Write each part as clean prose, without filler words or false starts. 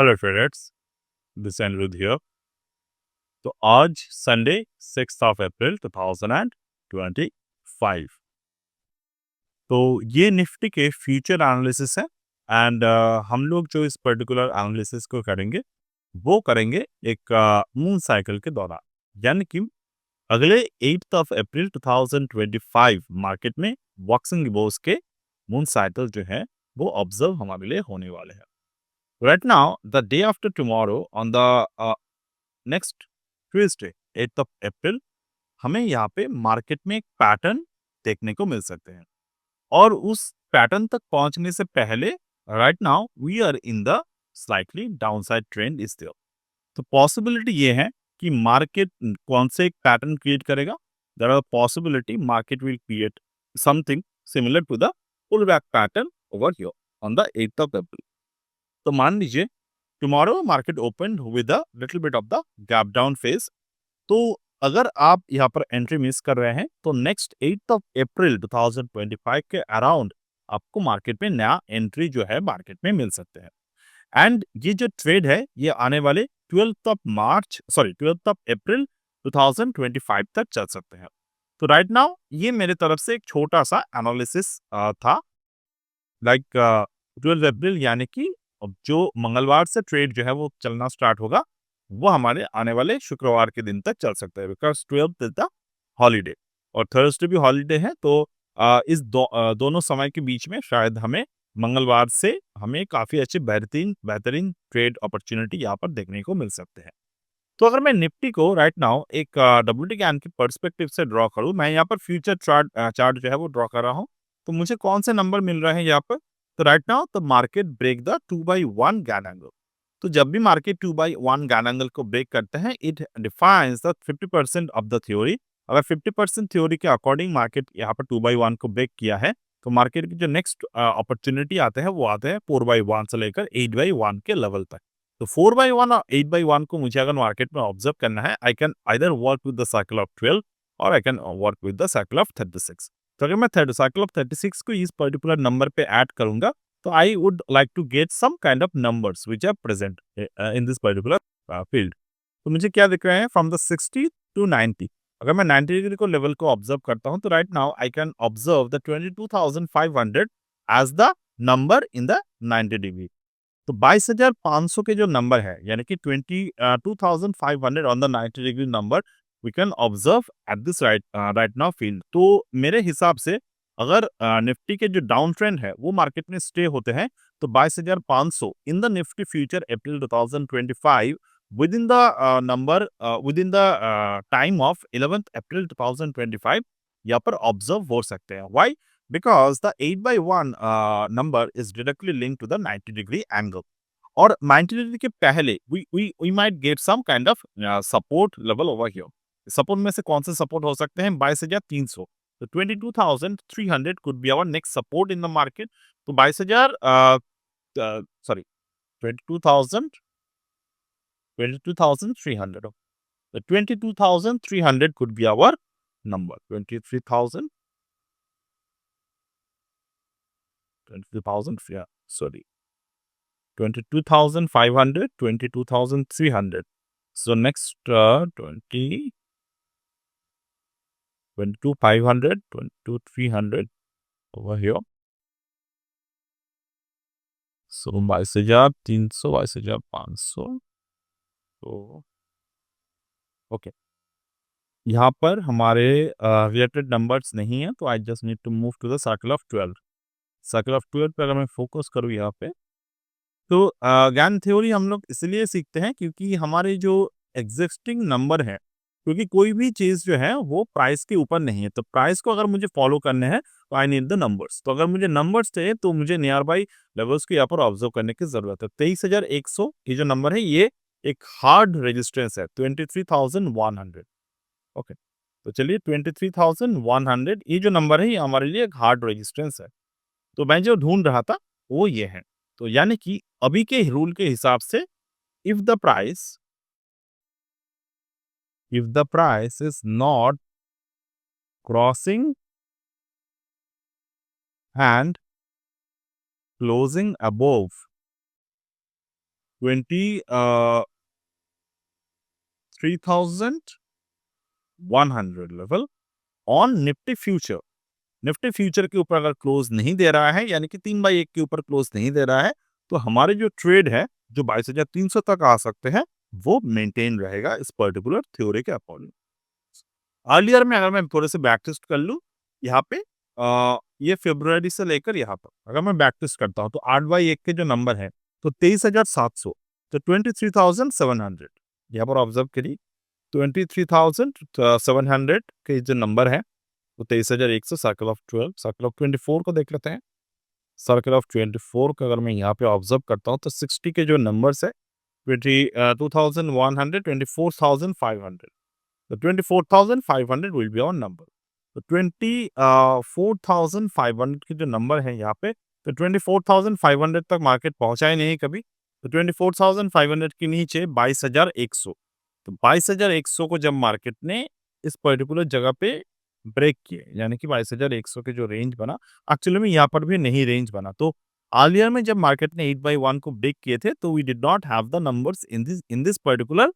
Hello friends, this Aniruddh here. तो आज Sunday 6 of April 2025। तो ये निफ्टी के फ्यूचर एनालिसिस है एंड हम लोग जो इस पर्टिकुलर एनालिसिस को करेंगे वो करेंगे एक मून साइकिल के दौरान, यानी कि अगले 8 ऑफ अप्रैल 2025 मार्केट में बॉक्सिंग बोर्स के मून साइकिल जो है वो ऑब्जर्व हमारे लिए होने वाले हैं। Right now, the day after tomorrow, on the next Tuesday, 8th of April, हमें यहाँ पे मार्केट में एक पैटर्न देखने को मिल सकते हैं और उस पैटर्न तक पहुंचने से पहले right now we are in the slightly downside trend is there. तो पॉसिबिलिटी ये है कि मार्केट कौन से एक पैटर्न क्रिएट करेगा। There are possibility market will create something similar to the pull back pattern over here on the 8th of April. तो मान लीजिए tomorrow market open with a little bit of the gap down phase. तो अगर आप यहाँ पर entry miss कर रहे हैं तो नेक्स्ट 8th ऑफ अप्रैल 2025 के अराउंड आपको मार्केट में नया एंट्री जो है मार्केट में मिल सकते हैं। एंड ये जो ट्रेड है ये आने वाले 12th ऑफ अप्रैल 2025 तक चल सकते हैं। तो राइट नाउ ये मेरे तरफ से एक छोटा सा एनालिसिस था। लाइक 12 अप्रैल यानी कि अब जो मंगलवार से ट्रेड जो है वो चलना स्टार्ट होगा वो हमारे आने वाले शुक्रवार के दिन तक चल सकता है, because 12th is the holiday और थर्सडे भी हॉलीडे है। तो दोनों समय के बीच में शायद हमें मंगलवार से हमें काफी अच्छे बेहतरीन बेहतरीन ट्रेड अपॉर्चुनिटी यहाँ पर देखने को मिल सकते हैं। तो अगर मैं निफ्टी को राइट नाउ एक डब्ल्यूटी कैन के पर्सपेक्टिव से ड्रॉ करूं, मैं यहाँ पर फ्यूचर चार्ट जो है वो ड्रॉ कर रहा हूँ। तो मुझे कौन से नंबर मिल रहे हैं यहाँ पर। तो right now the market break the 2/1 Gann angle. तो जब भी मार्केट 2/1 गैन एंगल को ब्रेक करते हैं it defines the 50% of the theory. अगर 50% थ्योरी के अकॉर्डिंग मार्केट यहाँ पर 2/1 को ब्रेक किया है तो मार्केट की जो नेक्स्ट अपॉर्चुनिटी आते हैं वो आते हैं 4/1 से लेकर 8/1 के लेवल तक। तो 4/1 और 8/1 को मुझे अगर मार्केट में ऑब्जर्व करना है I can either work with the cycle of 12 और I can work with the cycle of 36। तो अगर मैं साइकिल ऑफ 36 को इस पर्टिकुलर नंबर पे ऐड करूंगा तो I would like to get some kind of numbers which are present in this particular field. तो मुझे क्या दिख रहे हैं फ्रॉम द 60 टू 90। अगर मैं 90 डिग्री को लेवल को ऑब्जर्व करता हूं तो right now I can observe the 22,500 as the number in the 90 degree. तो 22,500 के जो नंबर है यानी कि 22,500 on the 90 degree number we can observe at this right now field. तो मेरे हिसाब से अगर निफ्टी के जो डाउन ट्रेंड है वो मार्केट में स्टे होते हैं तो 22,500 in the Nifty future April 2025 within the within the time of 11th April 2025 यहाँ पर ऑब्जर्व हो सकते हैं। Why? Because the 8/1 number is directly linked to the 90 degree angle और 90 डिग्री के पहले we might get some kind of support level over here। Support में से कौन से सपोर्ट हो सकते हैं 22,300। तो 22,300 could be our next support in the market। तो 22,000 sorry 22,000 22,300। The 22,300 could be our number। 23,000 yeah, sorry 22,500 22,300। So next 22,500 22,300 over here। So 22,300 22,500। तो ओके यहाँ पर हमारे रिलेटेड नंबर्स नहीं है तो I just need to move to the circle of 12। Circle of 12 पे अगर मैं फोकस करूँ यहाँ पे तो ज्ञान थ्योरी हम लोग इसलिए सीखते हैं क्योंकि हमारे जो एग्जिस्टिंग नंबर है, क्योंकि कोई भी चीज़ जो है वो प्राइस के ऊपर नहीं है। तो प्राइस को अगर मुझे फॉलो करने हैं तो आई नीड द नंबर्स। तो अगर मुझे नंबर्स चाहिए तो मुझे नियर बाई लेवल्स को यहाँ पर ऑब्जर्व करने की जरूरत है। 23,100 ये जो नंबर है ये एक हार्ड रेजिस्टेंस है 23,100। ओके तो चलिए 23,100 ये जो नंबर है ये हमारे लिए एक हार्ड रेजिस्टेंस है। तो मैं जो ढूंढ रहा था वो ये है। तो यानी कि अभी के रूल के हिसाब से if the price is not crossing and closing above 23,100 level on Nifty future. Nifty future के ऊपर अगर क्लोज नहीं दे रहा है, यानी कि 3/1 के ऊपर क्लोज नहीं दे रहा है, तो हमारे जो ट्रेड है, जो 22,300 तक आ सकते हैं, वो मेंटेन रहेगा इस पर्टिकुलर थ्योरी के अकॉर्डिंग। अर्लियर में अगर मैं थोड़े से बैक टेस्ट कर लूँ, यहाँ पे ये फ़रवरी से लेकर यहाँ तक अगर मैं बैक टेस्ट करता हूँ, तो 8/1 के जो नंबर हैं, तो 23,700, तो 23,700 यहाँ पर ऑब्ज़र्व करिए। 23,700 के जो नंबर है, तो 23,100 सर्कल ऑफ 12, सर्कल ऑफ 24 को देख लेते हैं। सर्कल ऑफ 24 का अगर मैं यहाँ पे ऑब्ज़र्व करता हूँ, तो 60 के जो नंबर्स है, 2100, 24,500, तो 24,500 विल बी आवर नंबर। तो 24,500 के जो नंबर है यहाँ पे, तो 24,500 तक मार्केट पहुँचा ही नहीं कभी, तो 24,500 के नीचे 22,100, तो 22,100 को जब मार्केट ने इस पर्टिकुलर जगह पे ब्रेक किए, यानी कि 22,100 के जो रेंज बना, एक्चुअली में यहाँ पर भी नहीं रेंज बना। तो अर्लियर में जब मार्केट ने 8/1 को ब्रेक किए थे, तो we did not have the numbers in this particular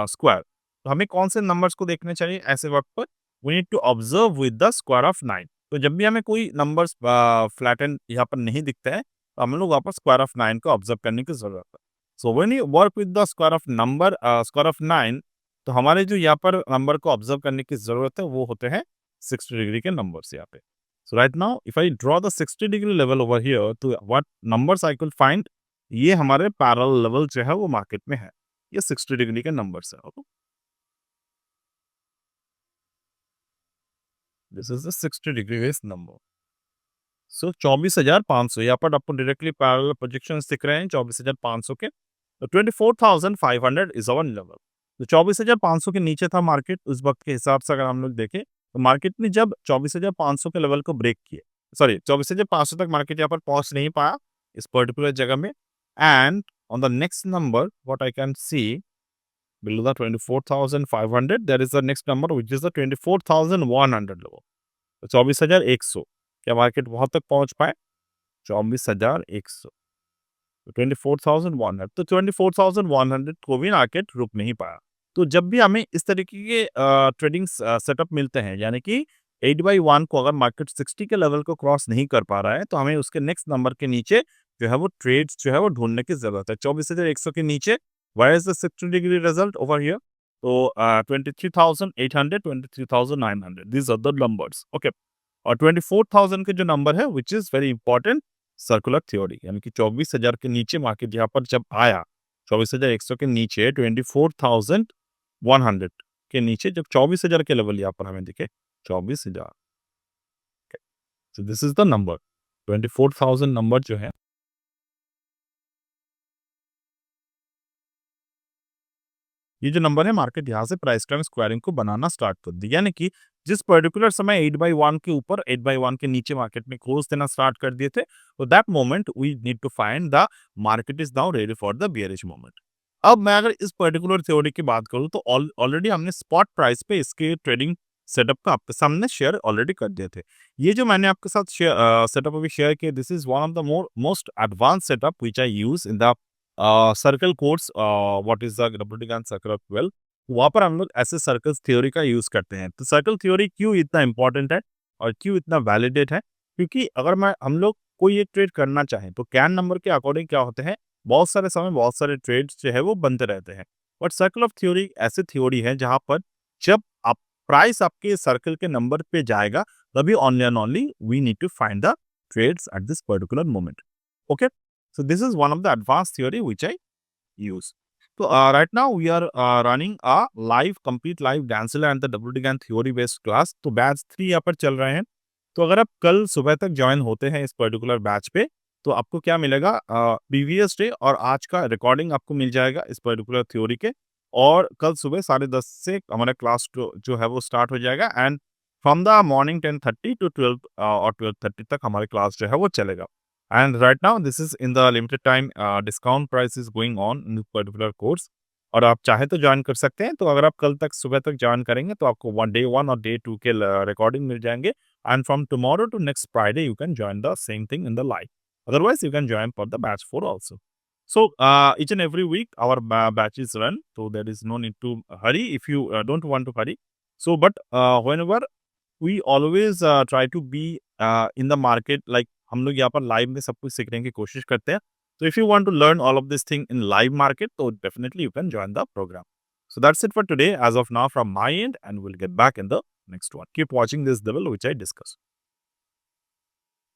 square. तो हमें कौन से नंबर्स को देखने चाहिए ऐसे वक्त पर? We need to observe with the square of 9। तो जब भी हमें कोई नंबर्स फ्लैटन यहाँ पर नहीं दिखता है, तो हम लोग वापस स्क्वायर ऑफ 9 को ऑब्जर्व करने की जरूरत है। So when you work with the square of 9, तो हमारे जो यहाँ पर नंबर को ऑब्जर्व करने की जरूरत है, वो होते हैं 60 डिग्री के नंबर्स यहाँ पे। So right now if I draw the 60 degree level over here, तो what numbers I could find, ये हमारे पैरेलल लेवल जो है वो मार्केट में है। ये 60 डिग्री के नंबर्स है। Okay, this is the 60 degree base number. So 24,500 यहाँ पर आपको डायरेक्टली पैरेलल प्रोजेक्शंस दिख रहे हैं 24,500 के। तो 24,500 इज अवर लेवल। तो 24,500 के नीचे था मार्केट उस वक्त के हिसाब से, अगर हम लोग देखें, तो मार्केट ने जब 24,500 के लेवल को ब्रेक किए, सॉरी 24,500 तक मार्केट यहाँ पर पहुंच नहीं पाया इस पर्टिकुलर जगह में। And on the next number what I can see below the 24,500, there is the next number which is the 24,100 level। तो 24,100 क्या मार्केट वहां तक पहुंच पाए? 24,100, तो 24,100, तो 24,100 को भी मार्केट रुक नहीं पाया। तो जब भी हमें इस तरीके के ट्रेडिंग सेटअप मिलते हैं, यानी कि 8/1 को अगर मार्केट 60 के लेवल को क्रॉस नहीं कर पा रहा है, तो हमें उसके नेक्स्ट नंबर के नीचे जो है वो ट्रेड्स जो है वो ढूंढने की जरूरत है। 24,100 के नीचे where is the 60 degree result over here? तो 23,800, 23,900, these are the numbers। Okay, और 24,000 के जो नंबर है which is very important, circular theory, यानी कि 24,000 के नीचे मार्केट यहाँ पर जब आया, 24,100 के नीचे 24,100 के नीचे जब 24,000 के लेवल यहाँ पर हमें दिखे, 24,000, so this is the number 24,000 number जो है, ये जो नंबर है मार्केट यहाँ से प्राइस टाइम स्क्वायरिंग को बनाना स्टार्ट कर दिया, यानी कि जिस पर्टिकुलर समय 8/1 के ऊपर 8/1 के नीचे मार्केट में क्लोज देना स्टार्ट कर दिए थे, तो that moment we need to find the market is now ready for the bearish moment. अब मैं अगर इस पर्टिकुलर थ्योरी की बात करूं, तो ऑलरेडी हमने स्पॉट प्राइस पे इसके ट्रेडिंग सेटअप का आपके सामने शेयर ऑलरेडी कर दिए थे। ये जो मैंने आपके साथ सेटअप अभी शेयर किया, this is one of the most advance setup which I use in the circle course, what is the WT circle of 12। वहाँ पर हम लोग ऐसे सर्कल्स थ्योरी का यूज करते हैं। तो सर्कल थ्योरी क्यों इतना इंपॉर्टेंट है और क्यों इतना वैलिडेट है? क्योंकि अगर मैं हम लोग कोई एक ट्रेड करना चाहें, तो कैन नंबर के अकॉर्डिंग क्या होते हैं, बहुत सारे समय बहुत सारे ट्रेड्स जो है वो बनते रहते हैं। बट सर्कल ऑफ थ्योरी ऐसी थ्योरी है जहाँ पर जब आप प्राइस आपके सर्कल के नंबर पे जाएगा, तभी only and only we need to find the trades at this particular moment. Okay, so this is one of the advanced theory which I use। So right now we are running a complete live Dancila and the WD GAN theory based class। तो batch 3 यहाँ पर चल रहे हैं। तो अगर आप कल सुबह तक ज्वाइन होते हैं इस पर्टिकुलर बैच पे, तो आपको क्या मिलेगा, प्रीवियस डे और आज का रिकॉर्डिंग आपको मिल जाएगा इस पर्टिकुलर थ्योरी के। और कल सुबह 10:30 से हमारा क्लास जो है वो स्टार्ट हो जाएगा, and from the morning 10:30 to 12 और 12:30 तक हमारी क्लास जो है वो चलेगा। And right now this is in the limited time discount price is going on in this particular course। और आप चाहे तो ज्वाइन कर सकते हैं। तो अगर आप कल तक सुबह तक ज्वाइन करेंगे, तो आपको डे 1 और डे 2 के रिकॉर्डिंग मिल जाएंगे। And from tomorrow to next Friday you can join the same thing in the live. Otherwise you can join for the batch 4 also. So each and every week our batches run, so there is no need to hurry if you don't want to hurry. So but whenever we always try to be in the market, like हम लोग यहाँ पर live में सब कुछ सीखने की कोशिश करते हैं. So if you want to learn all of this thing in live market, so definitely you can join the program. So that's it for today as of now from my end, and we'll get back in the next one. Keep watching this level which I discussed.